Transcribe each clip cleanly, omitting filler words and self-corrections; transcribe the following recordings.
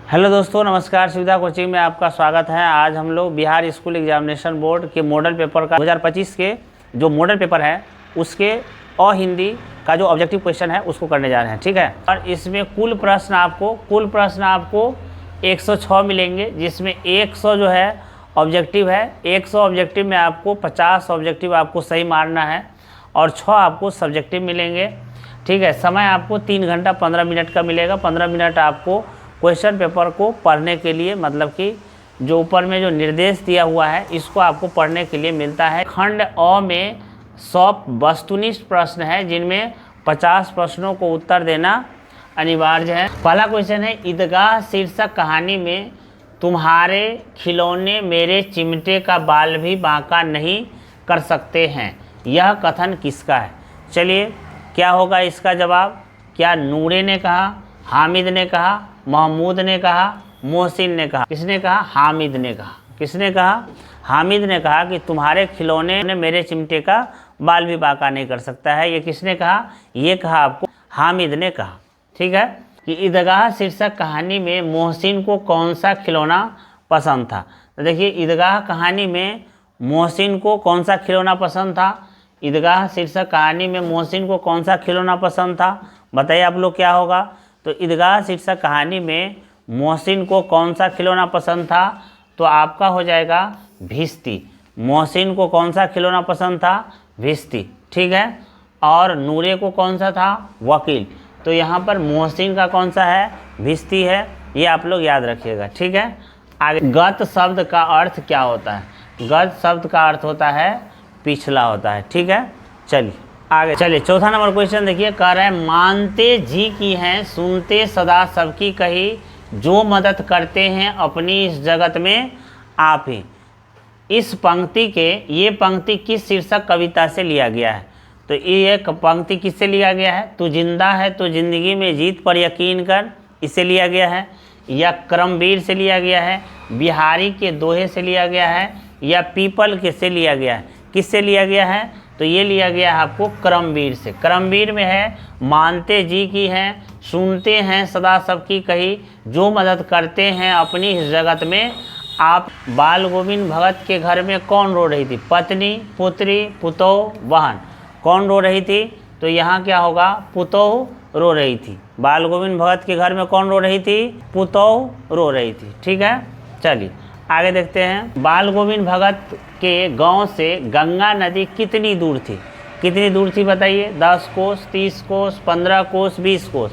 Hello दोस्तों, नमस्कार। सुविधा कोचिंग में आपका स्वागत है। आज हम लोग बिहार स्कूल एग्जामिनेशन बोर्ड के मॉडल पेपर का 2025 के जो मॉडल पेपर है उसके हिंदी का जो ऑब्जेक्टिव क्वेश्चन है उसको करने जा रहे हैं, ठीक है। और इसमें कुल प्रश्न आपको 106 मिलेंगे, जिसमें 100 जो है ऑब्जेक्टिव है। 100 ऑब्जेक्टिव में आपको 50 ऑब्जेक्टिव आपको सही मारना है और 6 आपको सब्जेक्टिव मिलेंगे, ठीक है। समय आपको 3 घंटा 15 मिनट का मिलेगा। 15 मिनट आपको क्वेश्चन पेपर को पढ़ने के लिए, मतलब कि जो ऊपर में जो निर्देश दिया हुआ है इसको आपको पढ़ने के लिए मिलता है। खंड अ में 100 वस्तुनिष्ठ प्रश्न है, जिनमें 50 प्रश्नों को उत्तर देना अनिवार्य है। पहला क्वेश्चन है, ईदगाह शीर्षक कहानी में तुम्हारे खिलौने मेरे चिमटे का बाल भी बांका नहीं कर सकते हैं, यह कथन किसका है। चलिए, क्या होगा इसका जवाब। क्या नूरे ने कहा, हामिद ने कहा, महमूद ने कहा, मोहसिन ने कहा। किसने कहा? हामिद ने कहा। किसने कहा? हामिद ने कहा कि तुम्हारे खिलौने ने मेरे चिमटे का बाल भी बांका नहीं कर सकता है। ये किसने कहा? ये कहा आपको हामिद ने कहा, ठीक है। कि ईदगाह शीर्षक कहानी में मोहसिन को कौन सा खिलौना पसंद था। तो देखिए, ईदगाह कहानी में मोहसिन को कौन सा खिलौना पसंद था। ईदगाह शीर्षक कहानी में मोहसिन को कौन सा खिलौना पसंद था, बताइए आप लोग क्या होगा। तो ईदगाह शीर्षक कहानी में मोहसिन को कौन सा खिलौना पसंद था, तो आपका हो जाएगा भिश्ती। मोहसिन को कौन सा खिलौना पसंद था? भिश्ती, ठीक है। और नूरे को कौन सा था? वकील। तो यहाँ पर मोहसिन का कौन सा है? भिश्ती है। ये आप लोग याद रखिएगा, ठीक है। आगे, गत शब्द का अर्थ क्या होता है। गत शब्द का अर्थ होता है पिछला होता है, ठीक है। चलिए आगे चलिए, चौथा नंबर क्वेश्चन देखिए। कह रहे हैं, मानते जी की हैं, सुनते सदा सबकी कही, जो मदद करते हैं अपनी इस जगत में आप ही। इस पंक्ति के, ये पंक्ति किस शीर्षक कविता से लिया गया है। तो ये पंक्ति किससे लिया गया है? तू जिंदा है तो जिंदगी में जीत पर यकीन कर, इससे लिया गया है। या करमवीर से लिया गया है, बिहारी के दोहे से लिया गया है, या पीपल के से लिया गया है। किससे लिया गया है? तो ये लिया गया है आपको करमवीर से। करमवीर में है, मानते जी की हैं, सुनते हैं सदा सबकी कही, जो मदद करते हैं अपनी इस जगत में आप। बाल गोविंद भगत के घर में कौन रो रही थी? पत्नी, पुत्री, पुतोह, बहन। कौन रो रही थी? तो यहाँ क्या होगा? पुतोह रो रही थी। बाल गोविंद भगत के घर में कौन रो रही थी? पुतोह रो रही थी, ठीक है। चलिए आगे देखते हैं। बाल गोविंद भगत के गांव से गंगा नदी कितनी दूर थी? कितनी दूर थी बताइए। 10 कोस, 30 कोस, 15 कोस, 20 कोस।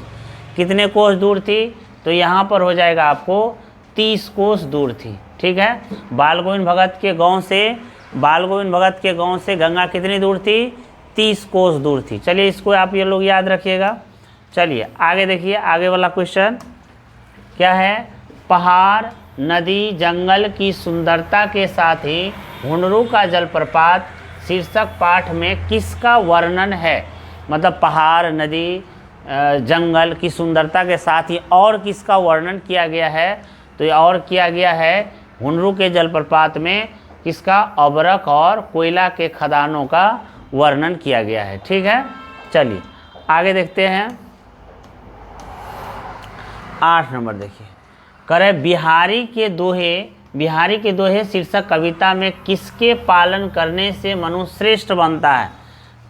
कितने कोस दूर थी? तो यहाँ पर हो जाएगा आपको 30 कोस दूर थी, ठीक है। बाल गोविंद भगत के गांव से गंगा कितनी दूर थी? 30 कोस दूर थी। चलिए, इसको आप ये लोग याद रखिएगा। चलिए आगे देखिए, आगे वाला क्वेश्चन क्या है। पहाड़, नदी, जंगल की सुंदरता के साथ ही हुनरू का जलप्रपात शीर्षक पाठ में किसका वर्णन है। मतलब पहाड़, नदी, जंगल की सुंदरता के साथ ही और किसका वर्णन किया गया है। तो ये और किया गया है हुनरू के जलप्रपात में किसका? अबरख और कोयला के खदानों का वर्णन किया गया है, ठीक है। चलिए आगे देखते हैं। 8 नंबर देखिए। करे, बिहारी के दोहे शीर्षक कविता में किसके पालन करने से मनुष्य श्रेष्ठ बनता है।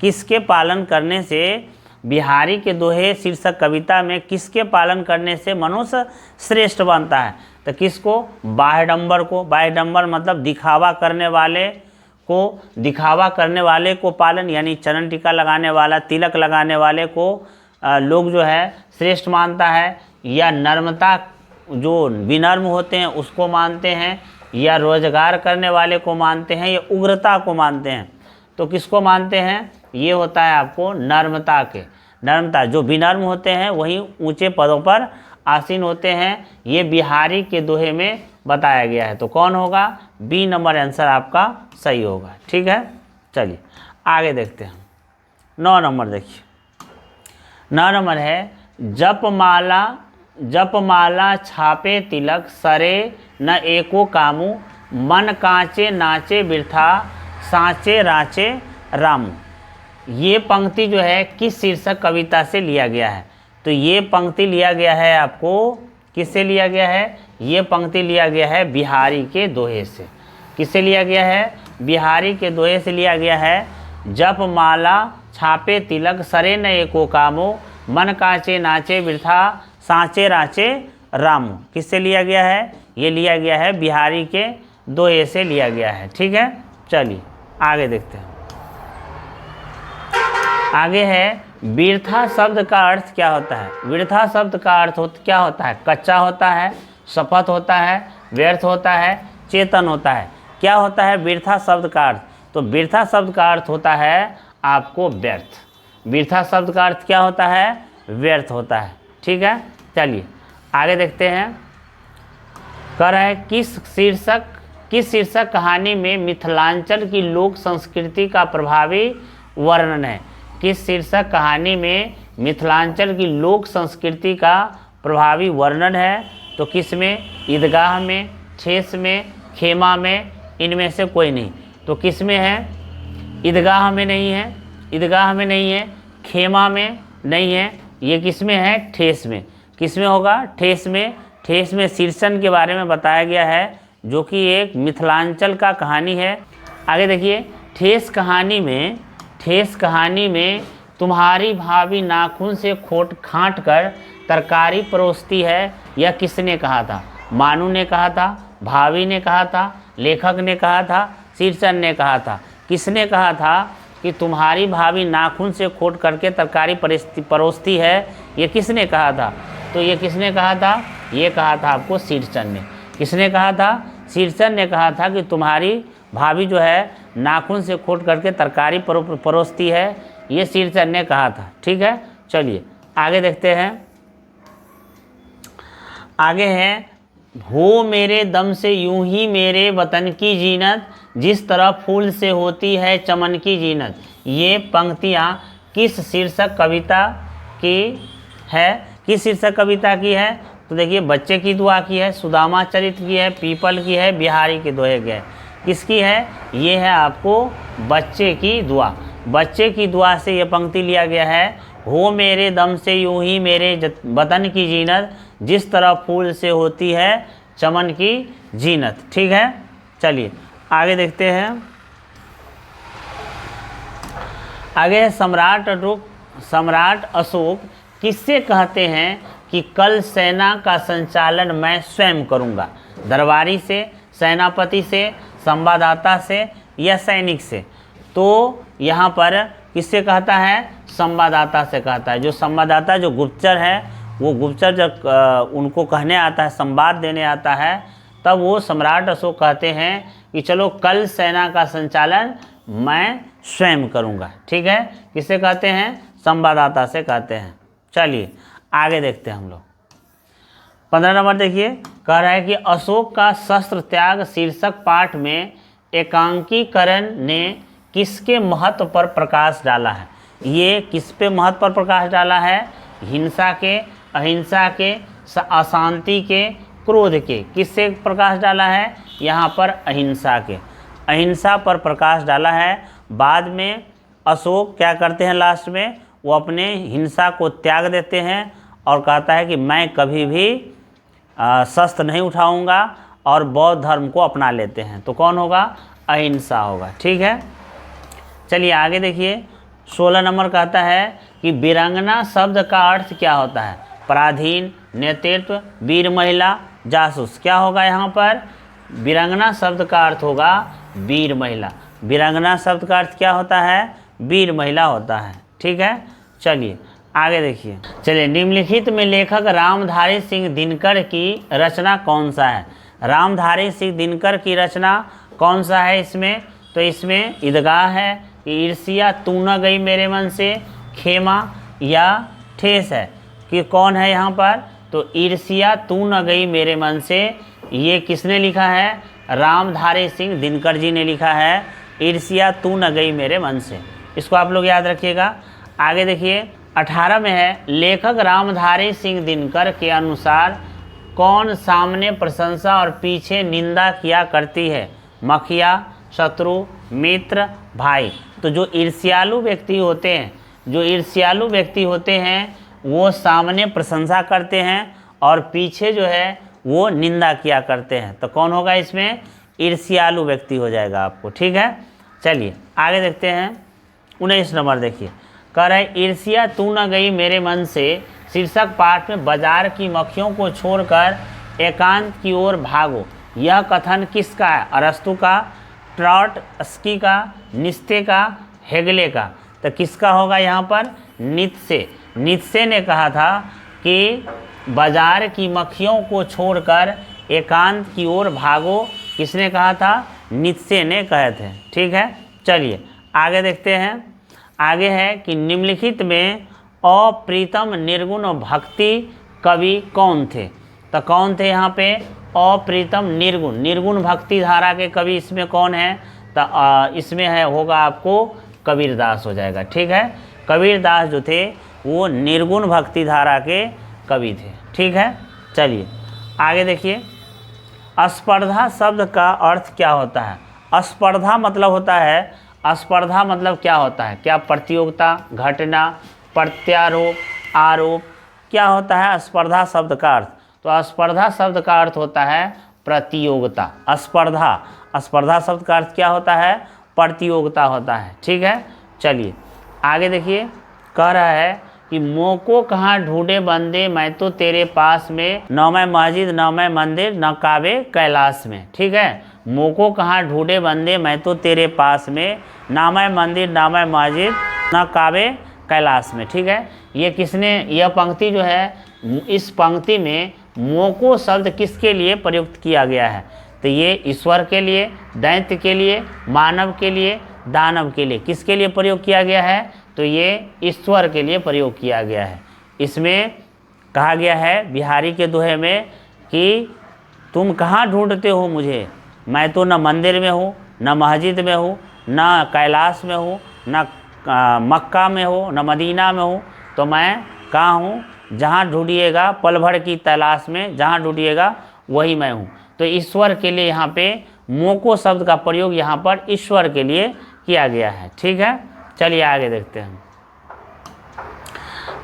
किसके पालन करने से, बिहारी के दोहे शीर्षक कविता में किसके पालन करने से मनुष्य श्रेष्ठ बनता है। तो किसको? बाह्यडंबर को। बाह्यडंबर मतलब दिखावा करने वाले को पालन, यानी चरण टीका लगाने वाला, तिलक लगाने वाले को लोग जो है श्रेष्ठ मानता है। या नर्मता, जो विनम्र होते हैं उसको मानते हैं, या रोजगार करने वाले को मानते हैं, या उग्रता को मानते हैं। तो किसको मानते हैं? ये होता है आपको नर्मता। जो विनम्र होते हैं वही ऊंचे पदों पर आसीन होते हैं। ये बिहारी के दोहे में बताया गया है। तो कौन होगा? बी नंबर आंसर आपका सही होगा, ठीक है। चलिए आगे देखते हैं। 9 नंबर देखिए। 9 नंबर है, जपमाला छापे तिलक, सरे न एको कामू, मन कांचे नाचे बिरथा, सांचे राचे रामू। ये पंक्ति जो है किस शीर्षक कविता से लिया गया है। तो ये पंक्ति लिया गया है आपको किससे लिया गया है? ये पंक्ति लिया गया है बिहारी के दोहे से। किससे लिया गया है? बिहारी के दोहे से लिया गया है। जप माला छापे तिलक सरे न एको कामो, मन काचे नाचे वृथा सांचे राचे रामो। किससे लिया गया है? ये लिया गया है बिहारी के दोहे से लिया गया है। ठीक है, चलिए आगे देखते हैं। आगे है वृथा शब्द का अर्थ क्या होता है? वृथा शब्द का अर्थ क्या होता है? कच्चा होता है, शपथ होता है, व्यर्थ होता है, चेतन होता है। क्या होता है वृथा शब्द का अर्थ? तो वृथा शब्द का अर्थ होता है आपको व्यर्थ। वृथा शब्द का अर्थ क्या होता है? व्यर्थ होता है। ठीक है, चलिए आगे देखते हैं। कह रहा है किस शीर्षक कहानी में मिथिलांचल की लोक संस्कृति का प्रभावी वर्णन है? किस शीर्षक कहानी में मिथिलांचल की लोक संस्कृति का प्रभावी वर्णन है? तो किस में? ईदगाह में, ठेस में, खेमा में, इनमें से कोई नहीं। तो किस में है? ईदगाह में नहीं है, ईदगाह में नहीं है, खेमा में नहीं है, ये किस में है? ठेस में। किस में होगा? ठेस में। ठेस में शीर्षण के बारे में बताया गया है, जो कि एक मिथिलांचल का कहानी है। आगे देखिए, ठेस कहानी में तुम्हारी भाभी नाखून से खांट कर तरकारी परोसती है, यह किसने कहा था? मानू ने कहा था, भाभी ने कहा था, लेखक ने कहा था, शीर्षण ने कहा था। किसने कहा था कि तुम्हारी भाभी नाखून से खोट करके तरकारी परोसती है? ये किसने कहा था? तो ये किसने कहा था? ये कहा था आपको शीर्षण ने। किसने कहा था? शीर्षण ने कहा था कि तुम्हारी भाभी जो है नाखून से खोट करके तरकारी परोसती है, ये शीर्षण ने कहा था। ठीक है, चलिए आगे देखते हैं। आगे है हो मेरे दम से यूं ही मेरे वतन की जीनत, जिस तरह फूल से होती है चमन की जीनत। ये पंक्तियाँ किस शीर्षक कविता की है? किस शीर्षक कविता की है? तो देखिए, बच्चे की दुआ की है, सुदामा चरित्र की है, पीपल की है, बिहारी के दोहे की है। किसकी है? ये है आपको बच्चे की दुआ। बच्चे की दुआ से ये पंक्ति लिया गया है। हो मेरे दम से यूं ही मेरे वतन की जीनत, जिस तरह फूल से होती है चमन की जीनत। ठीक है, चलिए आगे देखते हैं। आगे है सम्राट अशोक किससे कहते हैं कि कल सेना का संचालन मैं स्वयं करूंगा? दरबारी से, सेनापति से, संवाददाता से या सैनिक से? तो यहाँ पर किससे कहता है? संवाददाता से कहता है। जो संवाददाता, जो गुप्तचर है, वो गुप्तचर जब उनको कहने आता है, संवाद देने आता है, तब वो सम्राट अशोक कहते हैं कि चलो कल सेना का संचालन मैं स्वयं करूँगा। ठीक है, किससे कहते हैं? संवाददाता से कहते हैं। चलिए आगे देखते हैं हम लोग। 15 नंबर देखिए, कह रहा है कि अशोक का शस्त्र त्याग शीर्षक पाठ में एकांकीकरण ने किसके महत्व पर प्रकाश डाला है? ये किस पे महत्व पर प्रकाश डाला है? हिंसा के, अहिंसा के, अशांति के, क्रोध के। किससे प्रकाश डाला है? यहाँ पर अहिंसा के, अहिंसा पर प्रकाश डाला है। बाद में अशोक क्या करते हैं? लास्ट में वो अपने हिंसा को त्याग देते हैं और कहता है कि मैं कभी भी शस्त्र नहीं उठाऊंगा और बौद्ध धर्म को अपना लेते हैं। तो कौन होगा? अहिंसा होगा। ठीक है, चलिए आगे देखिए। 16 नंबर कहता है कि वीरांगना शब्द का अर्थ क्या होता है? पराधीन, नेतृत्व, वीर महिला, जासूस। क्या होगा यहाँ पर? वीरांगना शब्द का अर्थ होगा वीर महिला। वीरांगना शब्द का अर्थ क्या होता है? वीर महिला होता है। ठीक है, चलिए आगे देखिए। चलिए, निम्नलिखित में लेखक रामधारी सिंह दिनकर की रचना कौन सा है? रामधारी सिंह दिनकर की रचना कौन सा है इसमें? तो इसमें ईदगाह है, ईर्ष्या तू न गई मेरे मन से, खेमा या ठेस है? कि कौन है यहाँ पर? तो ईर्ष्या तू न गई मेरे मन से, ये किसने लिखा है? रामधारी सिंह दिनकर जी ने लिखा है, ईर्ष्या तू न गई मेरे मन से। इसको आप लोग याद रखिएगा। आगे देखिए, 18 में है, लेखक रामधारी सिंह दिनकर के अनुसार कौन सामने प्रशंसा और पीछे निंदा किया करती है? मखिया, शत्रु, मित्र, भाई। तो जो ईर्ष्यालु व्यक्ति होते हैं, वो सामने प्रशंसा करते हैं और पीछे जो है वो निंदा किया करते हैं। तो कौन होगा इसमें? ईर्ष्यालु व्यक्ति हो जाएगा आपको। ठीक है, चलिए आगे देखते हैं। 19 नंबर देखिए, कह रहा है ईर्ष्या तू न गई मेरे मन से शीर्षक पाठ में बाजार की मक्खियों को छोड़कर एकांत की ओर भागो। यह कथन किसका है? अरस्तु का, ट्रॉट्स्की का, नित्शे का, हेगले का। तो किसका होगा यहाँ पर? नित्शे। नित्शे ने कहा था कि बाजार की मक्खियों को छोड़कर एकांत की ओर भागो। किसने कहा था? नित्शे ने कहे थे। ठीक है, चलिए आगे देखते हैं। आगे है कि निम्नलिखित में अप्रीतम निर्गुण भक्ति कवि कौन थे? तो कौन थे यहाँ पे? अप्रीतम निर्गुण, निर्गुण भक्ति धारा के कवि इसमें कौन है? तो इसमें है होगा आपको कबीरदास हो जाएगा। ठीक है, कबीरदास जो थे वो निर्गुण भक्ति धारा के कवि थे। ठीक है, चलिए आगे देखिए। स्पर्धा शब्द का अर्थ क्या होता है? स्पर्धा मतलब होता है, स्पर्धा मतलब क्या होता है? क्या प्रतियोगिता, घटना, प्रत्यारोप, आरोप, क्या होता है स्पर्धा शब्द का अर्थ? तो स्पर्धा शब्द का अर्थ होता है प्रतियोगिता। स्पर्धा, स्पर्धा शब्द का अर्थ क्या होता है? प्रतियोगिता होता है। ठीक है, चलिए आगे देखिए। कह रहा है कि मोको कहाँ ढूंढे बंदे मैं तो तेरे पास में, न मैं मस्जिद न मैं मंदिर न काबे कैलाश में। ठीक है, मोको कहाँ ढूंढे बंदे मैं तो तेरे पास में, ना मैं मंदिर ना मैं मस्जिद न काबे कैलाश में। ठीक है, ये किसने, यह पंक्ति जो है, इस पंक्ति में मोको शब्द किसके लिए प्रयुक्त किया गया है? तो ये ईश्वर के लिए, दैत्य के लिए, मानव के लिए, दानव के लिए, किसके लिए प्रयोग किया गया है? तो ये ईश्वर के लिए प्रयोग किया गया है। इसमें कहा गया है बिहारी के दोहे में कि तुम कहाँ ढूंढते हो मुझे, मैं तो न मंदिर में हूँ, न मस्जिद में हूँ, न कैलाश में हूँ, न मक्का में हूँ, न मदीना में हूँ, तो मैं कहाँ हूँ? जहाँ ढूंढिएगा पल भर की तलाश में, जहाँ ढूंढिएगा वही मैं हूँ। तो ईश्वर के लिए यहाँ पे मोको शब्द का प्रयोग यहाँ पर ईश्वर के लिए किया गया है। ठीक है, चलिए आगे देखते हैं।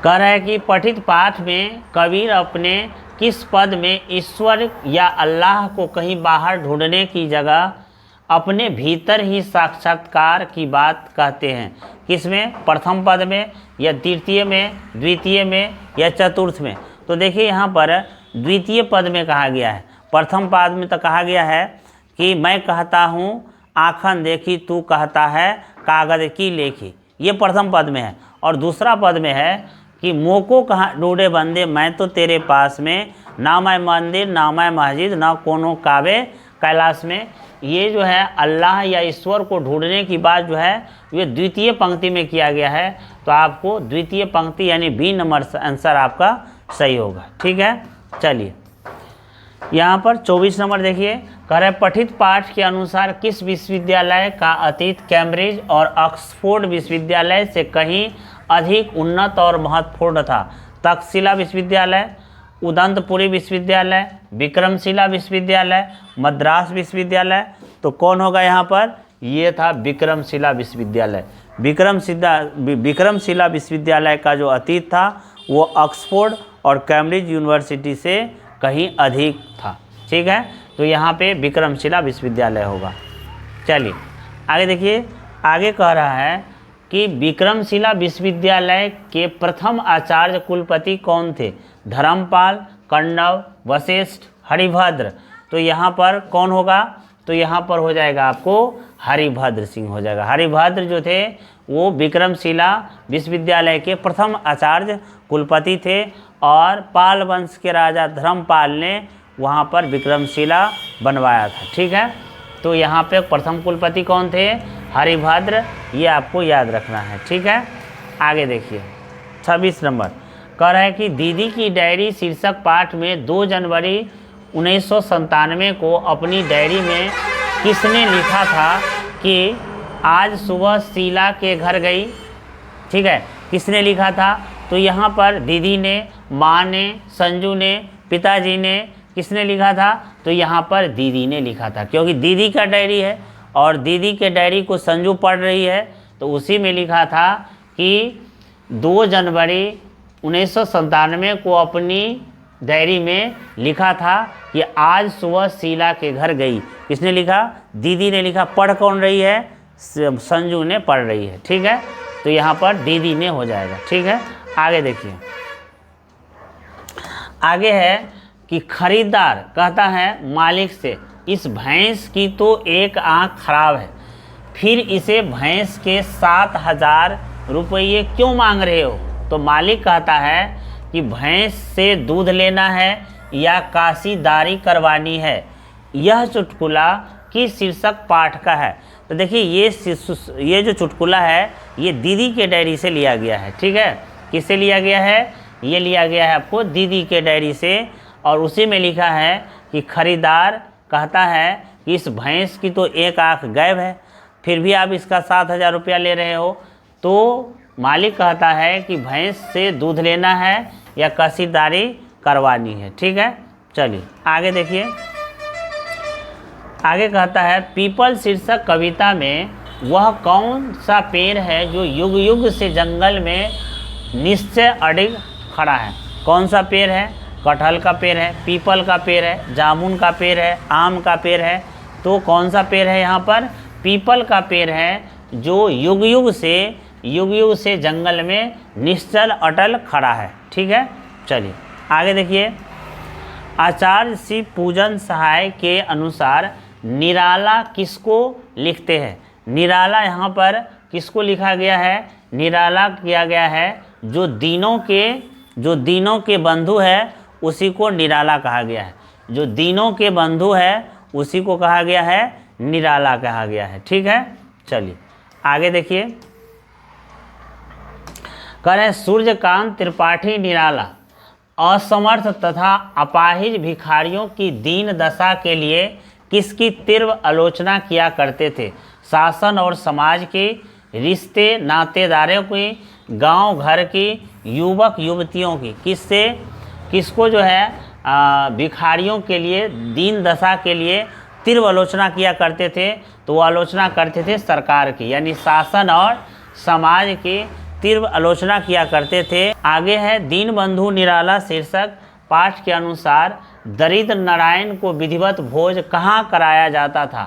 कह रहा है कि पठित पाठ में कबीर अपने किस पद में ईश्वर या अल्लाह को कहीं बाहर ढूंढने की जगह अपने भीतर ही साक्षात्कार की बात कहते हैं? किसमें? प्रथम पद में या तृतीय में, द्वितीय में या चतुर्थ में? तो देखिए यहाँ पर द्वितीय पद में कहा गया है। प्रथम पद में तो कहा गया है कि मैं कहता हूँ आँखन देखी तू कहता है कागज की लेखी, ये प्रथम पद में है। और दूसरा पद में है कि मोको कहाँ ढूंढे बंदे मैं तो तेरे पास में, ना मैं मंदिर ना मैं मस्जिद ना कोनो काबे कैलाश में। ये जो है अल्लाह या ईश्वर को ढूंढने की बात जो है ये द्वितीय पंक्ति में किया गया है। तो आपको द्वितीय पंक्ति यानी बी नंबर आंसर आपका सही होगा। ठीक है, चलिए यहाँ पर 24 नंबर देखिए। कह रहे पठित पाठ के अनुसार किस विश्वविद्यालय का अतीत कैम्ब्रिज और ऑक्सफोर्ड विश्वविद्यालय से कहीं अधिक उन्नत और महत्वपूर्ण था? तक्षशिला विश्वविद्यालय, उदंतपुरी विश्वविद्यालय, विक्रमशिला विश्वविद्यालय, मद्रास विश्वविद्यालय। तो कौन होगा यहाँ पर? ये था विक्रमशिला विश्वविद्यालय। विक्रमशिला विश्वविद्यालय का जो अतीत था वो ऑक्सफोर्ड और कैम्ब्रिज यूनिवर्सिटी से कहीं अधिक था। ठीक है, तो यहाँ पे विक्रमशिला विश्वविद्यालय होगा। चलिए आगे देखिए। आगे कह रहा है कि विक्रमशिला विश्वविद्यालय के प्रथम आचार्य कुलपति कौन थे? धर्मपाल, कण्व, वशिष्ठ, हरिभद्र। तो यहाँ पर कौन होगा? तो यहाँ पर हो जाएगा आपको हरिभद्र सिंह हो जाएगा। हरिभद्र जो थे वो विक्रमशिला विश्वविद्यालय के प्रथम आचार्य कुलपति थे और पाल वंश के राजा धर्मपाल ने वहाँ पर विक्रमशिला बनवाया था। ठीक है, तो यहाँ पे प्रथम कुलपति कौन थे? हरिभद्र, ये आपको याद रखना है। ठीक है, आगे देखिए 26 नंबर। कह रहा है कि दीदी की डायरी शीर्षक पाठ में 2 जनवरी 1997 को अपनी डायरी में किसने लिखा था कि आज सुबह शीला के घर गई? ठीक है, किसने लिखा था? तो यहाँ पर दीदी ने, माँ ने, संजू ने, पिताजी ने, किसने लिखा था? तो यहाँ पर दीदी ने लिखा था, क्योंकि दीदी का डायरी है और दीदी के डायरी को संजू पढ़ रही है। तो उसी में लिखा था कि 2 जनवरी 1997 को अपनी डायरी में लिखा था कि आज सुबह शीला के घर गई। किसने लिखा? दीदी ने लिखा। पढ़ कौन रही है? संजू ने पढ़ रही है। ठीक है, तो यहाँ पर दीदी ने हो जाएगा। ठीक है, आगे देखिए। आगे है कि खरीदार कहता है मालिक से, इस भैंस की तो एक आँख खराब है, फिर इसे भैंस के 7,000 रुपये क्यों मांग रहे हो? तो मालिक कहता है कि भैंस से दूध लेना है या काशीदारी करवानी है। यह चुटकुला किस शीर्षक पाठ का है? तो देखिए ये जो चुटकुला है ये दीदी के डायरी से लिया गया है। ठीक है, किससे लिया गया है? ये लिया गया है आपको दीदी के डायरी से, और उसी में लिखा है कि खरीदार कहता है कि इस भैंस की तो एक आँख गायब है, फिर भी आप इसका 7,000 रुपया ले रहे हो। तो मालिक कहता है कि भैंस से दूध लेना है या कसीदारी करवानी है। ठीक है, चलिए आगे देखिए। आगे कहता है पीपल शीर्षक कविता में वह कौन सा पेड़ है जो युग युग से जंगल में निश्चय अडिग खड़ा है? कौन सा पेड़ है? कटहल का पेड़ है, पीपल का पेड़ है, जामुन का पेड़ है, आम का पेड़ है। तो कौन सा पेड़ है यहाँ पर? पीपल का पेड़ है जो युग युग से जंगल में निश्चल अटल खड़ा है। ठीक है, चलिए आगे देखिए। आचार्य शिव पूजन सहाय के अनुसार निराला किसको लिखते हैं? निराला यहाँ पर किसको लिखा गया है? निराला किया गया है जो दीनों के बंधु है उसी को निराला कहा गया है। जो दीनों के बंधु है उसी को कहा गया है निराला कहा गया है। ठीक है, चलिए आगे देखिए। कह रहे हैं सूर्यकांत त्रिपाठी निराला असमर्थ तथा अपाहिज भिखारियों की दीन दशा के लिए किसकी तीव्र आलोचना किया करते थे? शासन और समाज के, रिश्ते नातेदारों की, गांव घर की, युवक युवतियों की। किसको जो है भिखारियों के लिए, दीन दशा के लिए तीव्र आलोचना किया करते थे? तो वो आलोचना करते थे सरकार की, यानी शासन और समाज की तीव्र आलोचना किया करते थे। आगे है दीनबंधु निराला शीर्षक पाठ के अनुसार दरिद्र नारायण को विधिवत भोज कहाँ कराया जाता था?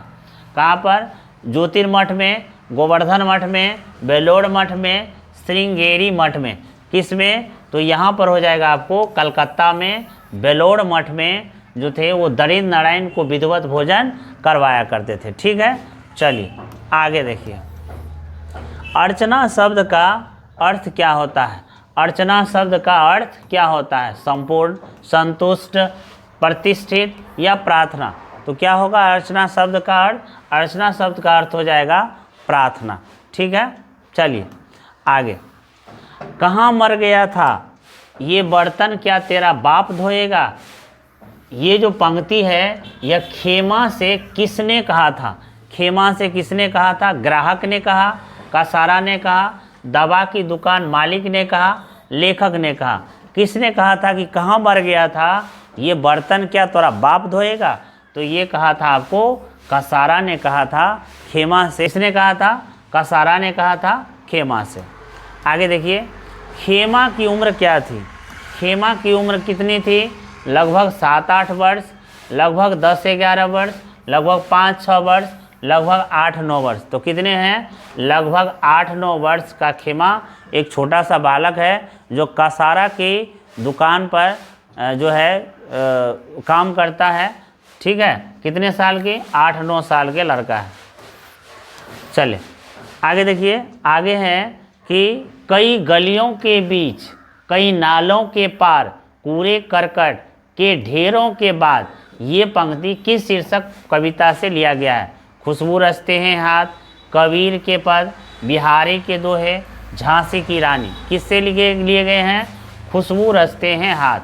कहाँ पर? ज्योतिर्मठ में, गोवर्धन मठ में, बेलोर मठ में, श्रृंगेरी मठ में। किस में? तो यहाँ पर हो जाएगा आपको कलकत्ता में बेलोर मठ में जो थे वो दरिद्र नारायण को विधिवत भोजन करवाया करते थे। ठीक है, चलिए आगे देखिए। अर्चना शब्द का अर्थ क्या होता है? अर्चना शब्द का अर्थ क्या होता है? संपूर्ण, संतुष्ट, प्रतिष्ठित या प्रार्थना। तो क्या होगा अर्चना शब्द का अर्थ? अर्चना शब्द का अर्थ हो जाएगा प्रार्थना। ठीक है, चलिए आगे। कहाँ मर गया था? ये बर्तन क्या तेरा बाप धोएगा? ये जो पंक्ति है यह खेमा से किसने कहा था? खेमा से किसने कहा था? ग्राहक ने कहा, कसारा ने कहा, दवा की दुकान मालिक ने कहा, लेखक ने कहा। किसने कहा था कि कहाँ मर गया था? ये बर्तन क्या तेरा बाप धोएगा? तो ये कहा था आपको कसारा ने कहा था खेमा से। किसने कहा था? कसारा ने कहा था खेमा से। आगे देखिए, खेमा की उम्र क्या थी? खेमा की उम्र कितनी थी? लगभग 7-8 वर्ष, लगभग 10-11 वर्ष, लगभग 5-6 वर्ष, लगभग 8-9 वर्ष। तो कितने हैं? लगभग 8-9 वर्ष का खेमा एक छोटा सा बालक है जो कसारा की दुकान पर जो है काम करता है। ठीक है, कितने साल की? 8-9 साल के लड़का है। चलिए आगे देखिए। आगे है कि कई गलियों के बीच, कई नालों के पार, कूड़े करकट के ढेरों के बाद। ये पंक्ति किस शीर्षक कविता से लिया गया है? खुशबू रचते हैं हाथ, कबीर के पद, बिहारी के दोहे, झांसी की रानी। किससे लिए गए हैं? खुशबू रचते हैं हाथ।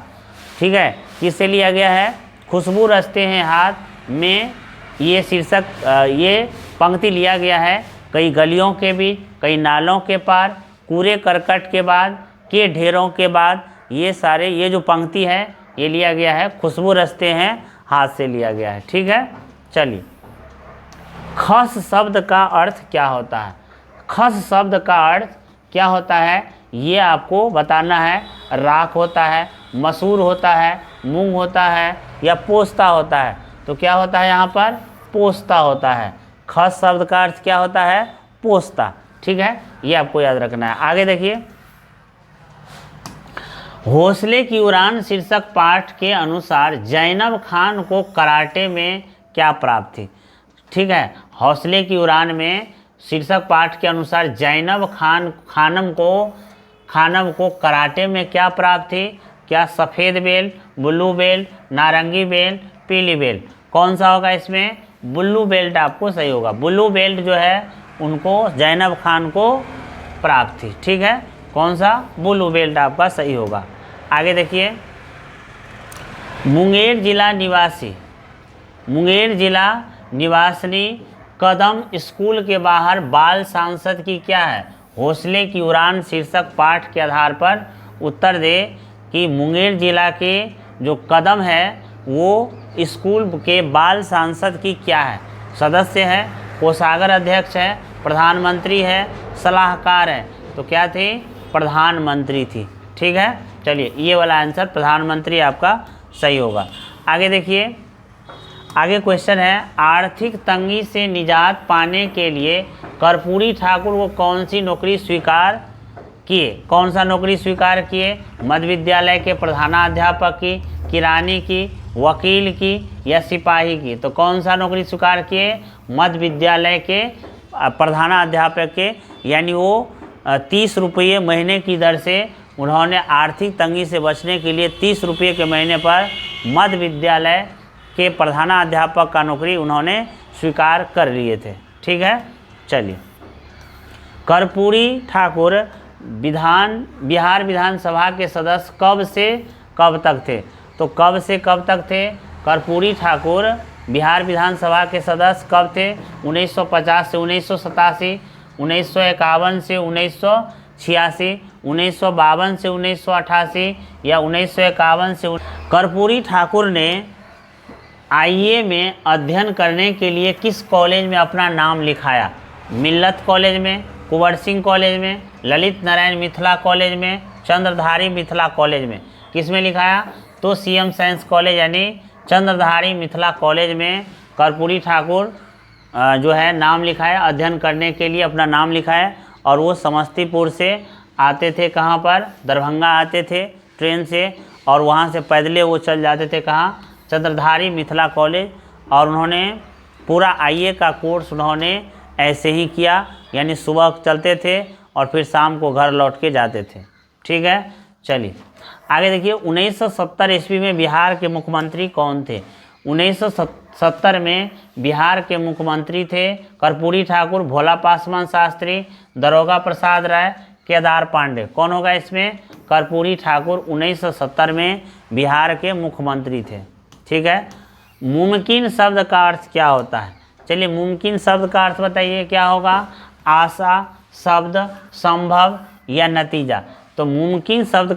ठीक है, किससे लिया गया है? खुशबू रचते हैं हाथ में ये शीर्षक, ये पंक्ति लिया गया है। कई गलियों के बीच, कई नालों के पार, कूड़े करकट के बाद, के ढेरों के बाद, ये सारे ये जो पंक्ति है ये लिया गया है खुशबू रचते हैं हाथ से लिया गया है। ठीक है, चलिए। खस शब्द का अर्थ क्या होता है? खस शब्द का अर्थ क्या होता है ये आपको बताना है। राख होता है, मसूर होता है, मूंग होता है या पोस्ता होता है? तो क्या होता है यहाँ पर? पोस्ता होता है। खस शब्द का अर्थ क्या होता है? पोस्ता। ठीक है, ये आपको याद रखना है। आगे देखिए, हौसले की उड़ान शीर्षक पाठ के अनुसार जैनब खान को कराटे में क्या प्राप्त थी? ठीक है, हौसले की उड़ान में शीर्षक पाठ के अनुसार जैनब खानम को कराटे में क्या प्राप्त थी? क्या सफ़ेद बेल्ट, ब्लू बेल्ट, नारंगी बेल्ट, पीली बेल्ट? कौन सा होगा इसमें? ब्लू बेल्ट आपको सही होगा। ब्लू बेल्ट जो है उनको जैनब खान को प्राप्त थी। ठीक है, कौन सा? ब्लू बेल्ट आपका सही होगा। आगे देखिए, मुंगेर जिला निवासिनी कदम स्कूल के बाहर बाल सांसद की क्या है? हौसले की उड़ान शीर्षक पाठ के आधार पर उत्तर दे कि मुंगेर जिला के जो कदम है वो स्कूल के बाल सांसद की क्या है? सदस्य है, कोषागार अध्यक्ष है, प्रधानमंत्री है, सलाहकार है? तो क्या थी? प्रधानमंत्री थी। ठीक है, चलिए ये वाला आंसर प्रधानमंत्री आपका सही होगा। आगे देखिए, आगे क्वेश्चन है, आर्थिक तंगी से निजात पाने के लिए कर्पूरी ठाकुर को कौन सी नौकरी स्वीकार किए? कौन सा नौकरी स्वीकार किए? मध्य विद्यालय के प्रधानाध्यापक की, किरानी की, वकील की या सिपाही की? तो कौन सा नौकरी स्वीकार किए? मध्य विद्यालय के प्रधानाध्यापक के, यानी वो 30 रुपये महीने की दर से उन्होंने आर्थिक तंगी से बचने के लिए 30 रुपये के महीने पर मध्य विद्यालय के प्रधानाध्यापक का नौकरी उन्होंने स्वीकार कर लिए थे। ठीक है, चलिए, कर्पूरी ठाकुर बिहार विधानसभा के सदस्य कब से कब तक थे? तो कब से कब तक थे कर्पूरी ठाकुर बिहार विधानसभा के सदस्य कब थे? 1950 से 1987, 1951 से 1986, 1952 से 1988 या 1951 से। कर्पूरी ठाकुर ने आईए में अध्ययन करने के लिए किस कॉलेज में अपना नाम लिखाया? मिल्लत कॉलेज में, कुंवर सिंह कॉलेज में, ललित नारायण मिथिला कॉलेज में, चंद्रधारी मिथिला कॉलेज में? किस में लिखाया? तो सीएम साइंस कॉलेज यानी चंद्रधारी मिथिला कॉलेज में कर्पूरी ठाकुर जो है नाम लिखाया, अध्ययन करने के लिए अपना नाम लिखाया। और वो समस्तीपुर से आते थे, कहाँ पर? दरभंगा आते थे ट्रेन से, और वहाँ से पैदले वो चल जाते थे कहाँ? चंद्रधारी मिथिला कॉलेज। और उन्होंने पूरा आईए का कोर्स उन्होंने ऐसे ही किया, यानी सुबह चलते थे और फिर शाम को घर लौट के जाते थे। ठीक है, चलिए आगे देखिए, 1970 ईस्वी में बिहार के मुख्यमंत्री कौन थे? 1970 में बिहार के मुख्यमंत्री थे कर्पूरी ठाकुर, भोला पासवान शास्त्री, दरोगा प्रसाद राय, केदार पांडे। कौन होगा इसमें? कर्पूरी ठाकुर 1970 में बिहार के मुख्यमंत्री थे। ठीक है, मुमकिन शब्द का अर्थ क्या होता है? चलिए, मुमकिन शब्द का अर्थ बताइए क्या होगा? आशा, शब्द, संभव या नतीजा? तो मुमकिन शब्द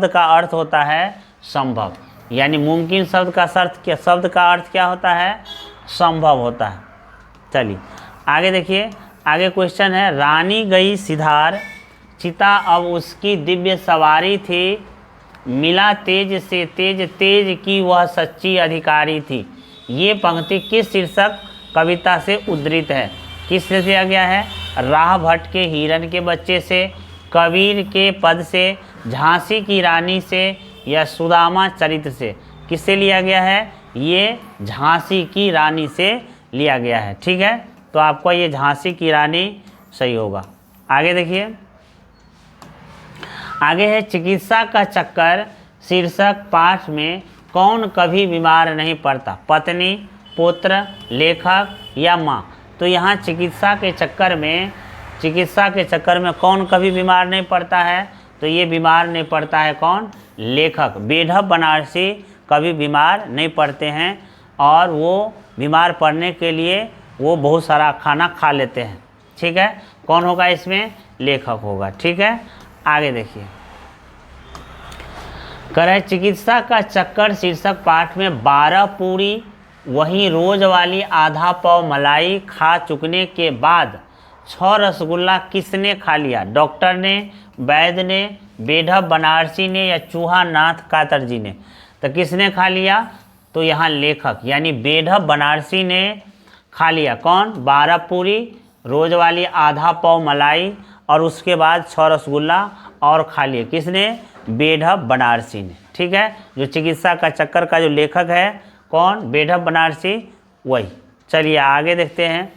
का अर्थ होता है संभव, यानी मुमकिन शब्द का अर्थ क्या होता है? संभव होता है। चलिए आगे देखिए, आगे क्वेश्चन है, रानी गई सिधार, चिता अब उसकी दिव्य सवारी थी, मिला तेज से तेज, तेज की वह सच्ची अधिकारी थी। ये पंक्ति किस शीर्षक कविता से उद्धृत है? किस से दिया गया है? राह भट्ट के हिरन के बच्चे से, कबीर के पद से, झांसी की रानी से या सुदामा चरित्र से? किससे लिया गया है? ये झांसी की रानी से लिया गया है। ठीक है, तो आपको ये झांसी की रानी सही होगा। आगे देखिए, आगे है, चिकित्सा का चक्कर शीर्षक पाठ में कौन कभी बीमार नहीं पड़ता? पत्नी, पुत्र, लेखक या माँ? तो यहाँ चिकित्सा के चक्कर में कौन कभी बीमार नहीं पड़ता है? तो ये बीमार नहीं पड़ता है कौन? लेखक। बेढप बनारसी कभी बीमार नहीं पड़ते हैं, और वो बीमार पड़ने के लिए वो बहुत सारा खाना खा लेते हैं। ठीक है, कौन होगा इसमें? लेखक होगा। ठीक है, आगे देखिए, करें चिकित्सा का चक्कर शीर्षक पाठ में 12 पूरी वहीं रोज वाली आधा पाव मलाई खा चुकने के बाद 6 रसगुल्ला किसने खा लिया? डॉक्टर ने, वैद्य ने, बेढप बनारसी ने या चूहा नाथ कातर जी ने? तो किसने खा लिया? तो यहाँ लेखक यानी बेढप बनारसी ने खा लिया। कौन? 12 पूरी, रोज वाली आधा पाव मलाई और उसके बाद 6 रसगुल्ला और खा लिए। किसने? बेढप बनारसी ने। ठीक है, जो चिकित्सा का चक्कर का जो लेखक है कौन? बेढप बनारसी, वही। चलिए आगे देखते हैं।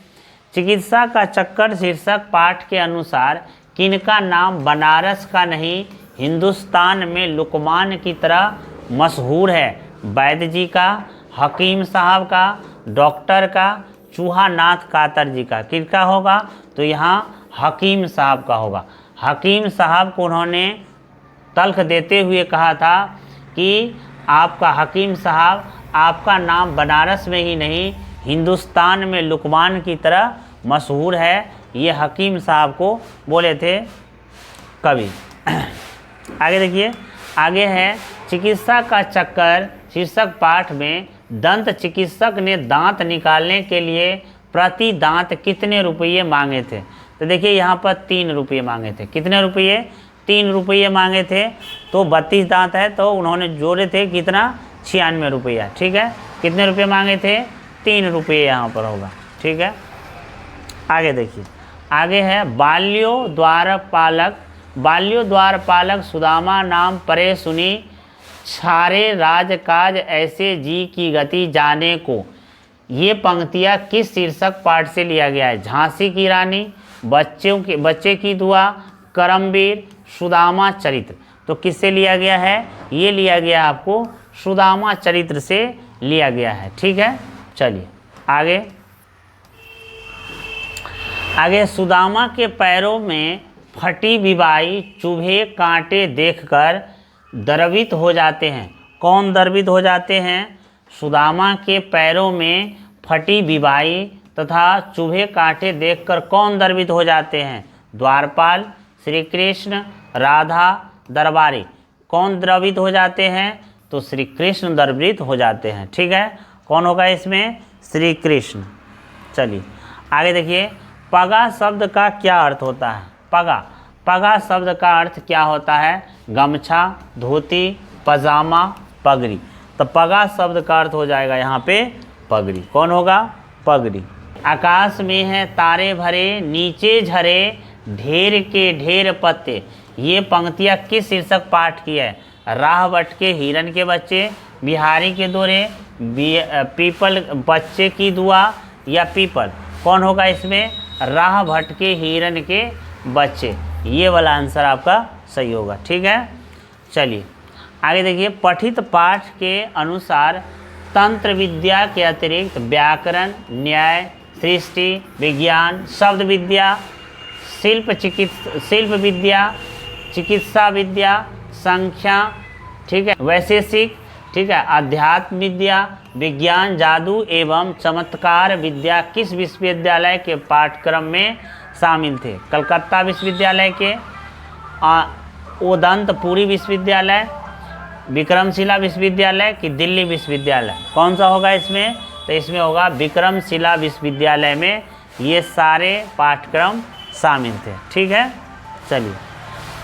चिकित्सा का चक्कर शीर्षक पाठ के अनुसार किनका नाम बनारस का नहीं हिंदुस्तान में लुकमान की तरह मशहूर है? वैद्य जी का, हकीम साहब का, डॉक्टर का, चूहा नाथ कातर जी का? किसका होगा? तो यहाँ हकीम साहब का होगा। हकीम साहब को उन्होंने तल्ख देते हुए कहा था कि आपका हकीम साहब, आपका नाम बनारस में ही नहीं हिंदुस्तान में लुकमान की तरह मशहूर है। ये हकीम साहब को बोले थे कवि। आगे देखिए, आगे है चिकित्सा का चक्कर शीर्षक पाठ में दंत चिकित्सक ने दांत निकालने के लिए प्रति दांत कितने रुपये मांगे थे? तो देखिए यहाँ पर 3 रुपये मांगे थे। कितने रुपये? 3 रुपये मांगे थे। तो 32 दांत है तो उन्होंने जोड़े थे कितना? 96 रुपया। ठीक है, कितने रुपये मांगे थे? 3 रुपये यहाँ पर होगा। ठीक है, आगे देखिए, आगे है बाल्यो द्वारपालक सुदामा नाम परे सुनी छारे राजकाज ऐसे जी की गति जाने को। ये पंक्तियाँ किस शीर्षक पाठ से लिया गया है? झांसी की रानी, बच्चे की दुआ, करमवीर, सुदामा चरित्र। तो किससे लिया गया है? ये लिया गया आपको सुदामा चरित्र से लिया गया है। ठीक है, चलिए आगे सुदामा के पैरों में फटी विवाई चुभे कांटे देखकर द्रवित हो जाते हैं। कौन द्रवित हो जाते हैं? सुदामा के पैरों में फटी विवाई तथा चुभे कांटे देखकर कौन द्रवित हो जाते हैं? द्वारपाल, श्री कृष्ण, राधा, दरबारी। कौन द्रवित हो जाते हैं? तो श्री कृष्ण द्रवित हो जाते हैं। ठीक है, कौन होगा इसमें? श्री कृष्ण। चलिए आगे देखिए, पगा शब्द का क्या अर्थ होता है? पगा शब्द का अर्थ क्या होता है? गमछा, धोती, पजामा, पगड़ी। तो पगा शब्द का अर्थ हो जाएगा यहाँ पे पगड़ी। कौन होगा? पगड़ी। आकाश में है तारे भरे, नीचे झरे ढेर के ढेर पत्ते। ये पंक्तियाँ किस शीर्षक पाठ की है? राह भटके हिरन के बच्चे, बिहारी के दौरे, पीपल बच्चे की दुआ या पीपल? कौन होगा इसमें? राह भटके हिरन के बच्चे। ये वाला आंसर आपका सही होगा। ठीक है, चलिए आगे देखिए, पठित पाठ के अनुसार तंत्र विद्या के अतिरिक्त व्याकरण, न्याय, सृष्टि विज्ञान, शब्द विद्या, शिल्प विद्या, चिकित्सा विद्या, संख्या, ठीक है, वैशेषिक, ठीक है, अध्यात्म विद्या, विज्ञान, जादू एवं चमत्कार विद्या किस विश्वविद्यालय के पाठ्यक्रम में शामिल थे? कलकत्ता विश्वविद्यालय के, ओदंतपुरी विश्वविद्यालय, विक्रमशिला विश्वविद्यालय कि दिल्ली विश्वविद्यालय? कौन सा होगा इसमें? तो इसमें होगा विक्रमशिला विश्वविद्यालय में ये सारे पाठ्यक्रम शामिल थे। ठीक है, चलिए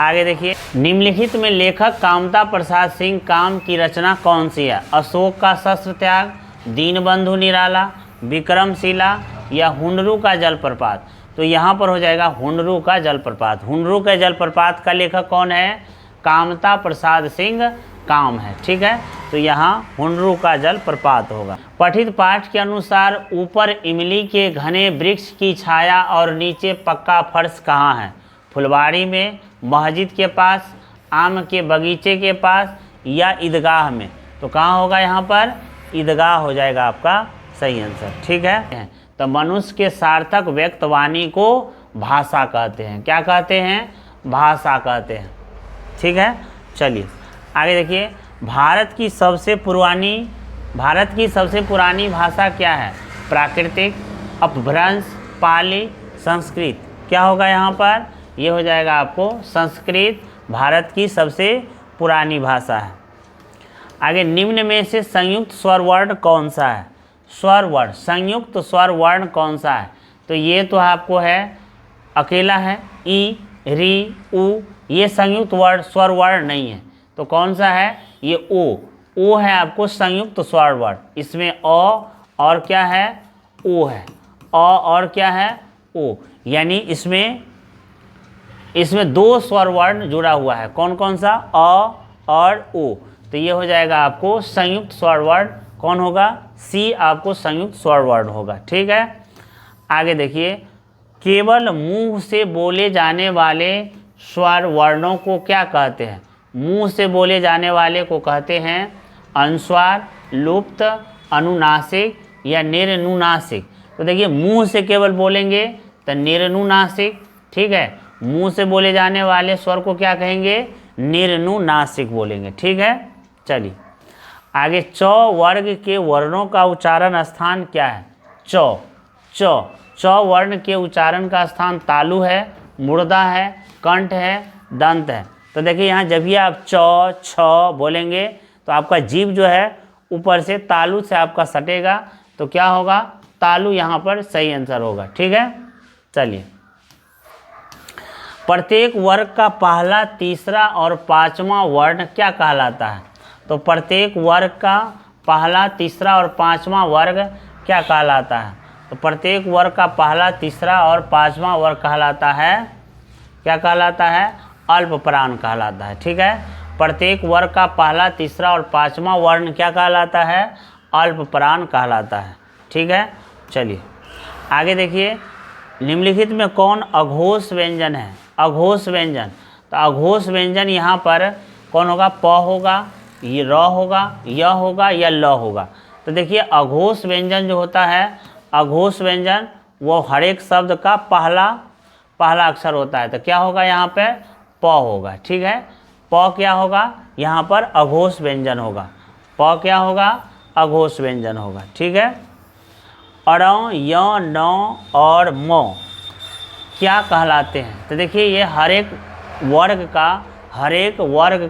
आगे देखिए, निम्नलिखित में लेखक कामता प्रसाद सिंह काम की रचना कौन सी है? अशोक का शस्त्र त्याग, दीनबंधु निराला, विक्रमशिला या हुंडरू का जलप्रपात? तो यहाँ पर हो जाएगा हुंडरू का जलप्रपात। हुंडरू के जलप्रपात का लेखक कौन है? कामता प्रसाद सिंह काम है। ठीक है, तो यहाँ हुंडरू का जलप्रपात होगा। पठित पाठ के अनुसार ऊपर इमली के घने वृक्ष की छाया और नीचे पक्का फर्श कहाँ है? फुलवाड़ी में, मस्जिद के पास, आम के बगीचे के पास या ईदगाह में? तो कहाँ होगा यहाँ पर? ईदगाह हो जाएगा आपका सही आंसर। ठीक है, तो मनुष्य के सार्थक व्यक्तवाणी को भाषा कहते हैं। क्या कहते हैं? भाषा कहते हैं। ठीक है, चलिए आगे देखिए, भारत की सबसे पुरानी भाषा क्या है? प्राकृतिक, अपभ्रंश, पाली, संस्कृत? क्या होगा यहाँ पर? ये हो जाएगा आपको संस्कृत भारत की सबसे पुरानी भाषा है। आगे, निम्न में से संयुक्त स्वर वर्ण कौन सा है? संयुक्त स्वर वर्ण कौन सा है? तो ये तो आपको है, अकेला है, ई, री, उ, ये संयुक्त वर्ण स्वर वर्ण नहीं है, तो कौन सा है, ये ओ है आपको संयुक्त स्वर वर्ण। इसमें अ और क्या है, ओ है, अ और क्या है, ओ, यानी इसमें दो स्वर वर्ण जुड़ा हुआ है, कौन कौन सा, अ और ओ, तो ये हो जाएगा आपको संयुक्त स्वर वर्ण, कौन होगा, सी आपको संयुक्त स्वर वर्ण होगा। ठीक है, आगे देखिए, केवल मुंह से बोले जाने वाले स्वर वर्णों को क्या कहते हैं, मुंह से बोले जाने वाले को कहते हैं अनुस्वार, लुप्त, अनुनासिक या निरनुनासिक। तो देखिए मुंह से केवल बोलेंगे तो निरनुनासिक, ठीक है, मुंह से बोले जाने वाले स्वर को क्या कहेंगे, निरनुनासिक बोलेंगे। ठीक है, चलिए आगे, च वर्ग के वर्णों का उच्चारण स्थान क्या है, च वर्ण के उच्चारण का स्थान तालु है, मुर्दा है, कंठ है, दंत है। तो देखिए यहाँ जब भी आप च छ बोलेंगे तो आपका जीभ जो है ऊपर से तालु से आपका सटेगा, तो क्या होगा, तालु यहाँ पर सही आंसर होगा। ठीक है, चलिए, प्रत्येक वर्ग का पहला, तीसरा और पांचवा वर्ण क्या कहलाता है, तो प्रत्येक वर्ग का पहला, तीसरा और पांचवा वर्ग क्या कहलाता है, तो प्रत्येक वर्ग का पहला, तीसरा और पांचवा वर्ग कहलाता है, क्या कहलाता है, अल्प प्राण कहलाता है। ठीक है, प्रत्येक वर्ग का पहला, तीसरा और पांचवा वर्ण क्या कहलाता है, अल्प प्राण कहलाता है। ठीक है, चलिए आगे देखिए, निम्नलिखित में कौन अघोष व्यंजन है, अघोष व्यंजन, तो अघोष व्यंजन यहाँ पर कौन होगा, प होगा, ये र होगा, य होगा या ल होगा। तो देखिए अघोष व्यंजन जो होता है, अघोष व्यंजन वो हर एक शब्द का पहला अक्षर होता है, तो क्या होगा यहाँ पे, प होगा। ठीक है, प क्या होगा, यहाँ पर अघोष व्यंजन होगा, प क्या होगा, अघोष व्यंजन होगा। ठीक है, अ, य, न और म क्या कहलाते हैं, तो देखिए ये हर एक वर्ग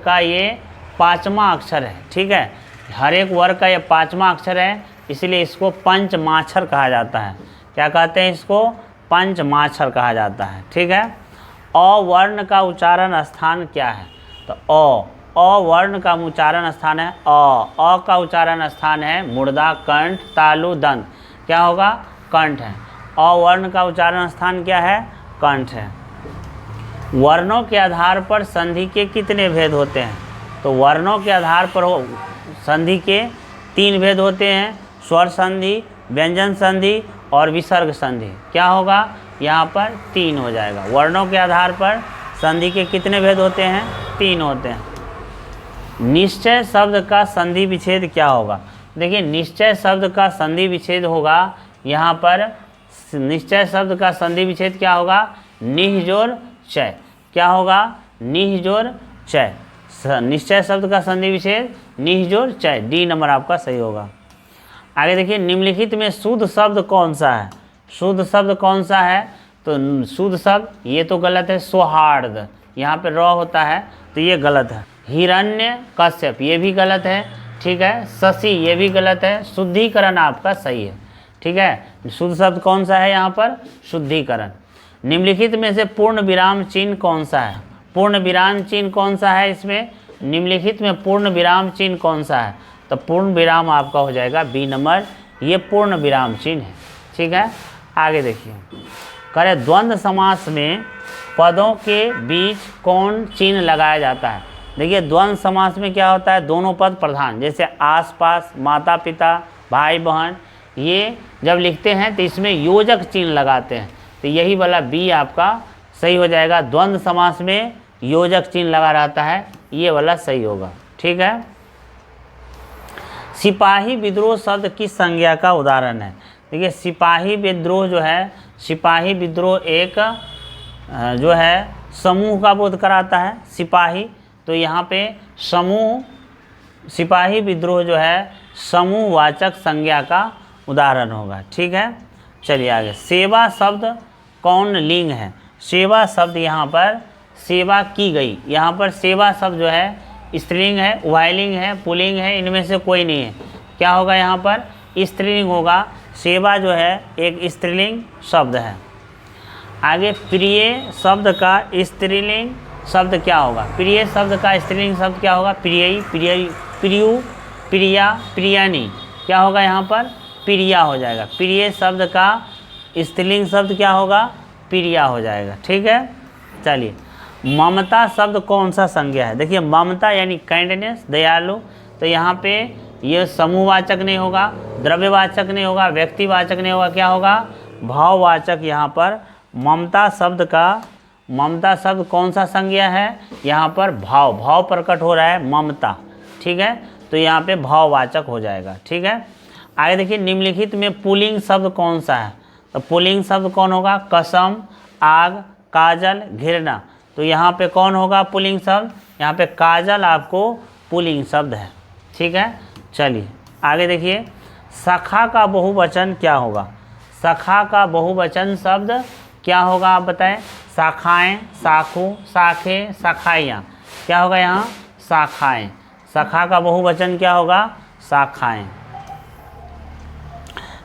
का ये पांचवा अक्षर है। ठीक है, हर एक वर्ग का ये पांचवा अक्षर है, इसलिए इसको पंचमाक्षर कहा जाता है। क्या कहते हैं इसको, पंचमाक्षर कहा जाता है। ठीक है, अ वर्ण का उच्चारण स्थान क्या है, तो अ वर्ण का उच्चारण स्थान है, अ का उच्चारण स्थान है मुर्दा, कंठ, तालु, दंत, क्या होगा, कंठ है। अ वर्ण का उच्चारण स्थान क्या है, कंठ है। वर्णों के आधार पर संधि के कितने भेद होते हैं, तो वर्णों के आधार पर संधि के 3 भेद होते हैं, स्वर संधि, व्यंजन संधि और विसर्ग संधि। क्या होगा, यहाँ पर 3 हो जाएगा। वर्णों के आधार पर संधि के कितने भेद होते हैं, 3 होते हैं। निश्चय शब्द का संधि विच्छेद क्या होगा, देखिए निश्चय शब्द का संधि विच्छेद होगा, यहाँ पर निश्चय शब्द का संधि विच्छेद क्या होगा, निह जोड़ चय, क्या होगा, निह जोड़ चय, निश्चय शब्द का संधि विच्छेद निह जोड़ चय, डी नंबर आपका सही होगा। आगे देखिए, निम्नलिखित में शुद्ध शब्द कौन सा है, शुद्ध शब्द कौन सा है, तो शुद्ध शब्द ये तो गलत है, सौहार्द, यहाँ पे र होता है तो ये गलत है। हिरण्य कश्यप ये भी गलत है। ठीक है, शशि ये भी गलत है। शुद्धिकरण आपका सही है। ठीक है, शुद्ध शब्द कौन सा है यहाँ पर, शुद्धिकरण। निम्नलिखित में से पूर्ण विराम चिन्ह कौन सा है, पूर्ण विराम चिन्ह कौन सा है इसमें, निम्नलिखित में पूर्ण विराम चिन्ह कौन सा है, तो पूर्ण विराम आपका हो जाएगा बी नंबर, ये पूर्ण विराम चिन्ह है। ठीक है, आगे देखिए, करे द्वंद्व समास में पदों के बीच कौन चिन्ह लगाया जाता है। देखिए द्वंद्व समास में क्या होता है, दोनों पद प्रधान, जैसे आसपास, माता पिता, भाई बहन, ये जब लिखते हैं तो इसमें योजक चिन्ह लगाते हैं, तो यही वाला बी आपका सही हो जाएगा। द्वंद्व समास में योजक चिन्ह लगा रहता है, ये वाला सही होगा। ठीक है, सिपाही विद्रोह शब्द किस संज्ञा का उदाहरण है। देखिए सिपाही विद्रोह जो है, सिपाही विद्रोह एक जो है समूह का बोध कराता है सिपाही, तो यहाँ पे समूह, सिपाही विद्रोह जो है समूहवाचक संज्ञा का उदाहरण होगा। ठीक है, चलिए आगे, सेवा शब्द कौन लिंग है, सेवा शब्द यहाँ पर सेवा की गई, यहाँ पर सेवा शब्द जो है स्त्रीलिंग है, उभयलिंग है, पुल्लिंग है, इनमें से कोई नहीं है। क्या होगा यहाँ पर, स्त्रीलिंग होगा, सेवा जो है एक स्त्रीलिंग शब्द है। आगे, प्रिय शब्द का स्त्रीलिंग शब्द क्या होगा? प्रिय शब्द का स्त्रीलिंग शब्द क्या होगा? प्रियई, प्रियई, प्रियु, प्रिया, प्रियानी। क्या होगा यहाँ पर? प्रिया हो जाएगा। प्रिय शब्द का स्त्रीलिंग शब्द क्या होगा? प्रिया हो जाएगा। ठीक है, चलिए। ममता शब्द कौन सा संज्ञा है? देखिए, ममता यानी काइंडनेस, दयालु, तो यहाँ पे ये समूहवाचक नहीं होगा, द्रव्यवाचक नहीं होगा, व्यक्तिवाचक नहीं होगा, क्या होगा? भाववाचक। यहाँ पर ममता शब्द कौन सा संज्ञा है? यहाँ पर भाव प्रकट हो रहा है, ममता। ठीक है, तो यहाँ पे भाववाचक हो जाएगा। ठीक है, आगे देखिए, निम्नलिखित में पुल्लिंग शब्द कौन सा है? तो पुल्लिंग शब्द कौन होगा? कसम, आग, काजल, घृणा। तो यहाँ पे कौन होगा पुल्लिंग शब्द? यहाँ पे काजल आपको पुल्लिंग शब्द है। ठीक है, चलिए आगे देखिए, सखा का बहुवचन क्या होगा? सखा का बहुवचन शब्द क्या होगा आप बताएं? शाखाएँ, शाखू, शाखे, शाखाइयाँ। क्या होगा यहाँ? शाखाएँ। सखा का बहुवचन क्या होगा? शाखाएँ।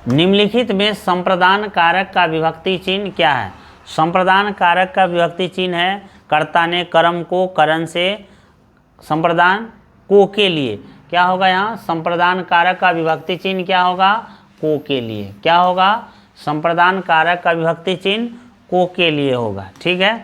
निम्नलिखित में संप्रदान कारक का विभक्ति चिन्ह क्या है? संप्रदान कारक का विभक्ति चिन्ह है कर्ता ने कर्म को करण से संप्रदान को के लिए। क्या होगा यहाँ? संप्रदान कारक का विभक्ति चिन्ह क्या होगा? को के लिए। क्या होगा? संप्रदान कारक का विभक्ति चिन्ह को के लिए होगा। ठीक है,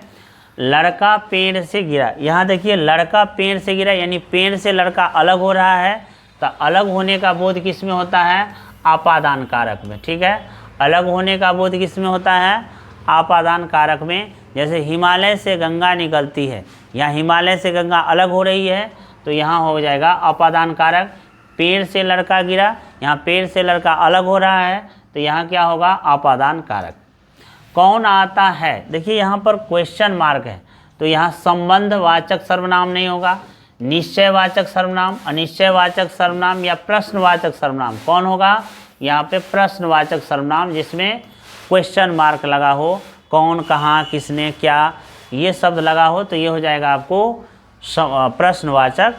लड़का पेड़ से गिरा। यहाँ देखिए, लड़का पेड़ से गिरा यानी पेड़ से लड़का अलग हो रहा है, तो अलग होने का बोध किस में होता है? आपादान कारक में। ठीक है, अलग होने का बोध किस में होता है? आपादान कारक में। जैसे हिमालय से गंगा निकलती है, यहाँ हिमालय से गंगा अलग हो रही है, तो यहाँ हो जाएगा अपादान कारक। पेड़ से लड़का गिरा, यहाँ पेड़ से लड़का अलग हो रहा है, तो यहाँ क्या होगा? अपादान कारक। कौन आता है? देखिए यहाँ पर क्वेश्चन मार्क है, तो यहाँ संबंधवाचक सर्वनाम नहीं होगा, निश्चयवाचक सर्वनाम, अनिश्चयवाचक सर्वनाम या प्रश्नवाचक सर्वनाम। कौन होगा? यहाँ पे प्रश्नवाचक सर्वनाम, जिसमें क्वेश्चन मार्क लगा हो, कौन, कहाँ, किसने, क्या, ये शब्द लगा हो, तो ये हो जाएगा आपको प्रश्नवाचक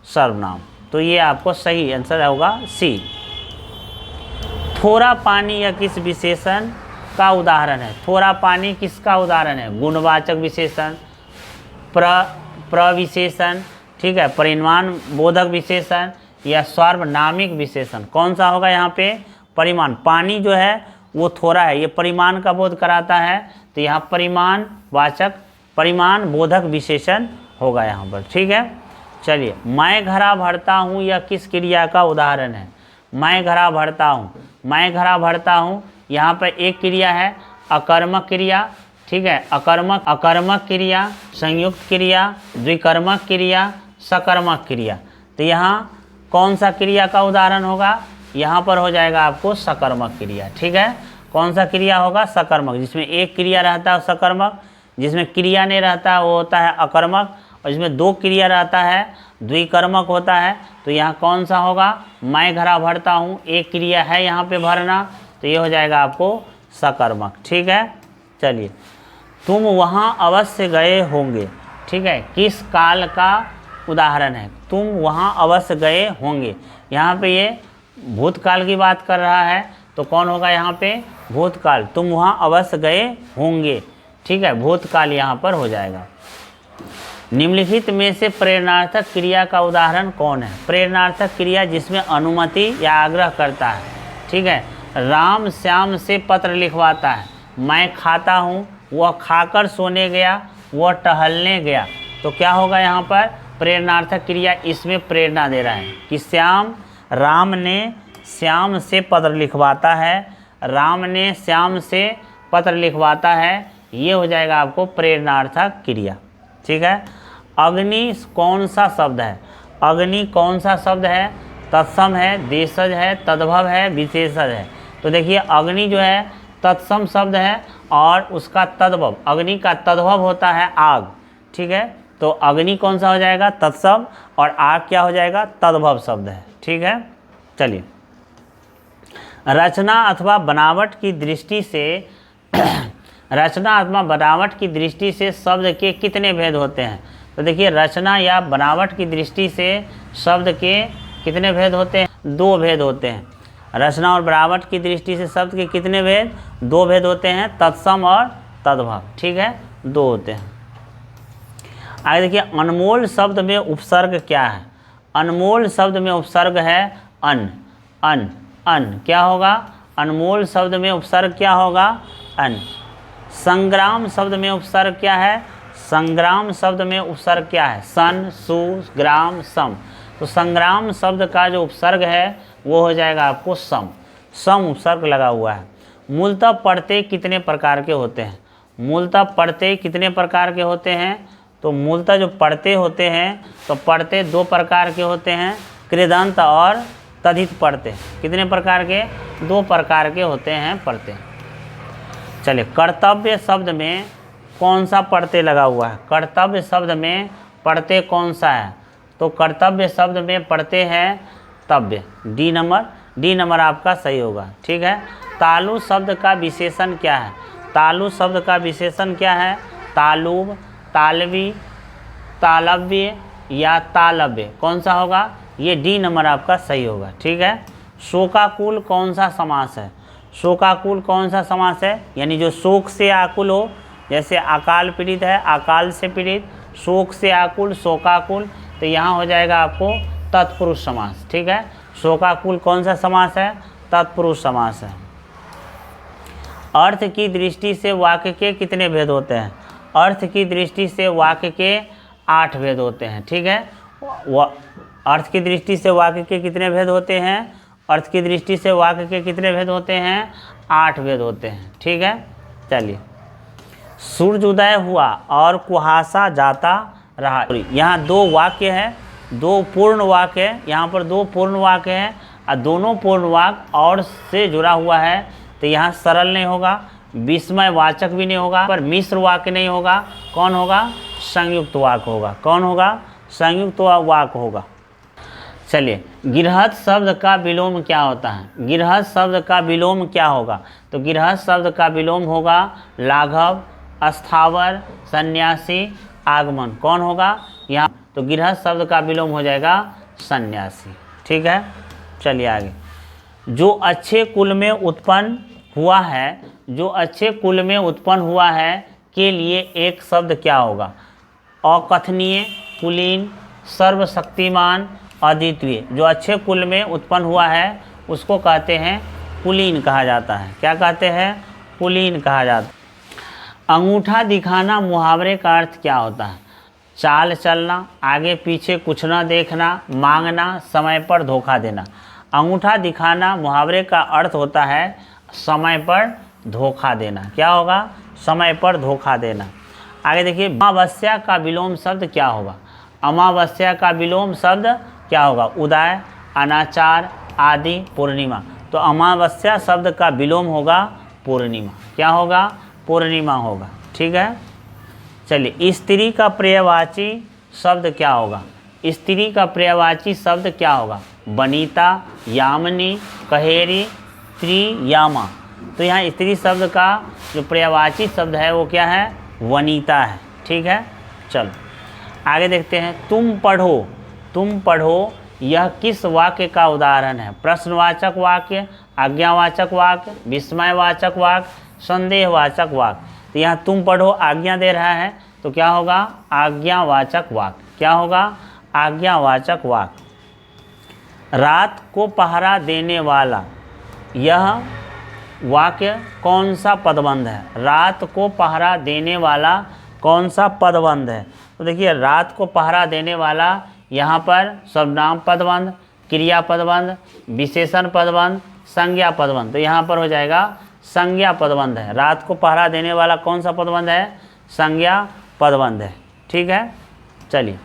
सर्वनाम। तो ये आपको सही आंसर होगा सी। थोड़ा पानी या किस विशेषण का उदाहरण है? थोड़ा पानी किसका उदाहरण है? गुणवाचक विशेषण, प्रविशेषण, ठीक है, परिमाण बोधक विशेषण या सार्वनामिक विशेषण। कौन सा होगा यहाँ पे? परिमाण। पानी जो है वो थोड़ा है, ये परिमाण का बोध कराता है, तो यहाँ परिमाण वाचक, परिमाण बोधक विशेषण होगा यहाँ पर। ठीक है, चलिए। मैं घड़ा भरता हूँ या किस क्रिया का उदाहरण है? मैं घड़ा भरता हूँ, मैं घड़ा भरता हूँ, यहाँ पर एक क्रिया है अकर्मक क्रिया। ठीक है, अकर्मक क्रिया, संयुक्त क्रिया, द्विकर्मक क्रिया, सकर्मक क्रिया। तो यहाँ कौन सा क्रिया का उदाहरण होगा? यहाँ पर हो जाएगा आपको सकर्मक क्रिया। ठीक है, कौन सा क्रिया होगा? सकर्मक, जिसमें एक क्रिया रहता है सकर्मक, जिसमें क्रिया नहीं रहता है वो होता है अकर्मक, और जिसमें दो क्रिया रहता है द्विकर्मक होता है। तो यहाँ कौन सा होगा? मैं घड़ा भरता हूँ, एक क्रिया है यहाँ पे भरना, तो ये हो जाएगा आपको सकर्मक। ठीक है, चलिए। तुम वहाँ अवश्य गए होंगे, ठीक है, किस काल का उदाहरण है? तुम वहाँ अवश्य गए होंगे, यहाँ पे ये भूतकाल की बात कर रहा है, तो कौन होगा यहाँ पे? भूतकाल। तुम वहाँ अवश्य गए होंगे, ठीक है, भूतकाल यहाँ पर हो जाएगा। निम्नलिखित में से प्रेरणार्थक क्रिया का उदाहरण कौन है? प्रेरणार्थक क्रिया जिसमें अनुमति या आग्रह करता है। ठीक है, राम श्याम से पत्र लिखवाता है, मैं खाता हूँ, वह खाकर सोने गया, वह टहलने गया। तो क्या होगा यहाँ पर? प्रेरणार्थक क्रिया, इसमें प्रेरणा दे रहा है कि राम ने श्याम से पत्र लिखवाता है, राम ने श्याम से पत्र लिखवाता है, ये हो जाएगा आपको प्रेरणार्थक क्रिया। ठीक है, अग्नि कौन सा शब्द है? अग्नि कौन सा शब्द है? तत्सम है, देशज है, तद्भव है, विशेषज है। तो देखिए, अग्नि जो है तत्सम शब्द है और उसका तद्भव, अग्नि का तद्भव होता है आग। ठीक है, तो अग्नि कौन सा हो जाएगा? तत्सम, और आग क्या हो जाएगा? तद्भव शब्द है। ठीक है, चलिए। रचना अथवा बनावट की दृष्टि से रचना अथवा बनावट की दृष्टि से शब्द के कितने भेद होते हैं? तो देखिए, रचना या बनावट की दृष्टि से शब्द के कितने भेद होते हैं? दो भेद होते हैं। रचना और बनावट की दृष्टि से शब्द के कितने भेद? दो भेद होते हैं, तत्सम और तद्भव। ठीक है, दो होते हैं। आगे देखिए, अनमोल शब्द में उपसर्ग क्या है? अनमोल शब्द में उपसर्ग है अन। अन अन क्या होगा? अनमोल शब्द में उपसर्ग क्या होगा? अन। संग्राम शब्द में उपसर्ग क्या है? संग्राम शब्द में उपसर्ग क्या है? सन, सु, ग्राम, सम। तो संग्राम शब्द का जो उपसर्ग है वो हो जाएगा आपको सम। सम उपसर्ग लगा हुआ है। मूलतः पढ़ते कितने प्रकार के होते हैं? मूलतः पढ़ते कितने प्रकार के होते हैं? तो मूलतः जो पढ़ते होते हैं तो पढ़ते दो प्रकार के होते हैं, कृदंत और तद्धित पढ़ते। कितने प्रकार के? दो प्रकार के होते हैं पढ़ते। चलिए, कर्तव्य शब्द में कौन सा पढ़ते लगा हुआ है? कर्तव्य शब्द में पढ़ते कौन सा है? तो कर्तव्य शब्द में पढ़ते हैं तव्य। डी नंबर आपका सही होगा। ठीक है। तालु शब्द का विशेषण क्या है? तालु शब्द का विशेषण क्या है? तालुब, तालवी, तालव्य या तालव्य, कौन सा होगा? ये डी नंबर आपका सही होगा। ठीक है। शोकाकुल कौन सा समास है? शोकाकुल कौन सा समास है? यानी जो शोक से आकुल हो, जैसे अकाल पीड़ित है, अकाल से पीड़ित, शोक से आकुल, शोकाकुल, तो यहाँ हो जाएगा आपको तत्पुरुष समास। ठीक है। शोकाकुल कौन सा समास है? तत्पुरुष समास है। अर्थ की दृष्टि से वाक्य के कितने भेद होते हैं? अर्थ की दृष्टि से वाक्य के 8 भेद होते हैं। ठीक है। अर्थ की दृष्टि से वाक्य के कितने भेद होते हैं? अर्थ की दृष्टि से वाक्य के कितने भेद होते हैं? 8 भेद होते हैं। ठीक है। चलिए, सूर्योदय हुआ और कुहासा जाता रहा। यहाँ 2 वाक्य है, 2 पूर्ण वाक्य है। यहाँ पर 2 पूर्ण वाक्य हैं और दोनों पूर्ण वाक्य और से जुड़ा हुआ है, तो यहाँ सरल नहीं होगा, विस्मय वाचक भी नहीं होगा, पर मिश्र वाक्य नहीं होगा। कौन होगा? संयुक्त वाक्य होगा। कौन होगा? संयुक्त वाक्य होगा। चलिए, गिरहत शब्द का विलोम क्या होता है? गिरहत शब्द का विलोम क्या होगा? तो गिरहत शब्द का विलोम होगा लाघव, स्थावर, सन्यासी, आगमन। कौन होगा यहाँ? तो गिरहत शब्द का विलोम हो जाएगा सन्यासी। ठीक है। चलिए आगे, जो अच्छे कुल में उत्पन्न हुआ है, जो अच्छे कुल में उत्पन्न हुआ है के लिए एक शब्द क्या होगा? अकथनीय, कुलीन, सर्वशक्तिमान, अद्वितीय। जो अच्छे कुल में उत्पन्न हुआ है उसको कहते हैं कुलीन कहा जाता है। क्या कहते हैं? कुलीन कहा जाता है। अंगूठा दिखाना मुहावरे का अर्थ क्या होता है? चाल चलना, आगे पीछे कुछ न देखना, मांगना, समय पर धोखा देना। अंगूठा दिखाना मुहावरे का अर्थ होता है समय पर धोखा देना। क्या होगा? समय पर धोखा देना। आगे देखिए, अमावस्या का विलोम शब्द क्या होगा? अमावस्या का विलोम शब्द क्या होगा? उदय, अनाचार, आदि, पूर्णिमा। तो अमावस्या शब्द का विलोम होगा पूर्णिमा। क्या होगा? पूर्णिमा होगा। ठीक है। चलिए, स्त्री का पर्यायवाची शब्द क्या होगा? स्त्री का पर्यायवाची शब्द क्या होगा? वनिता, यामिनी, कहेरी, त्रियामा। तो यहाँ स्त्री शब्द का जो पर्यायवाची शब्द है वो क्या है? वनिता है। ठीक है। चलो आगे देखते हैं। तुम पढ़ो, तुम पढ़ो, यह किस वाक्य का उदाहरण है? प्रश्नवाचक वाक्य, आज्ञावाचक वाक्य, विस्मयवाचक वाक्य, संदेहवाचक वाक्य। तो यहाँ तुम पढ़ो आज्ञा दे रहा है, तो क्या होगा? आज्ञावाचक वाक्य। क्या होगा? आज्ञावाचक वाक्य। रात को पहरा देने वाला, यह वाक्य कौन सा पदबंध है? रात को पहरा देने वाला कौन सा पदबंध है? तो देखिए, रात को पहरा देने वाला यहाँ पर सर्वनाम पदबंध, क्रिया पदबंध, विशेषण पदबंध, संज्ञा पदबंध। तो यहाँ पर हो जाएगा संज्ञा पदबंध है। रात को पहरा देने वाला कौन सा पदबंध है? संज्ञा पदबंध है। ठीक है। चलिए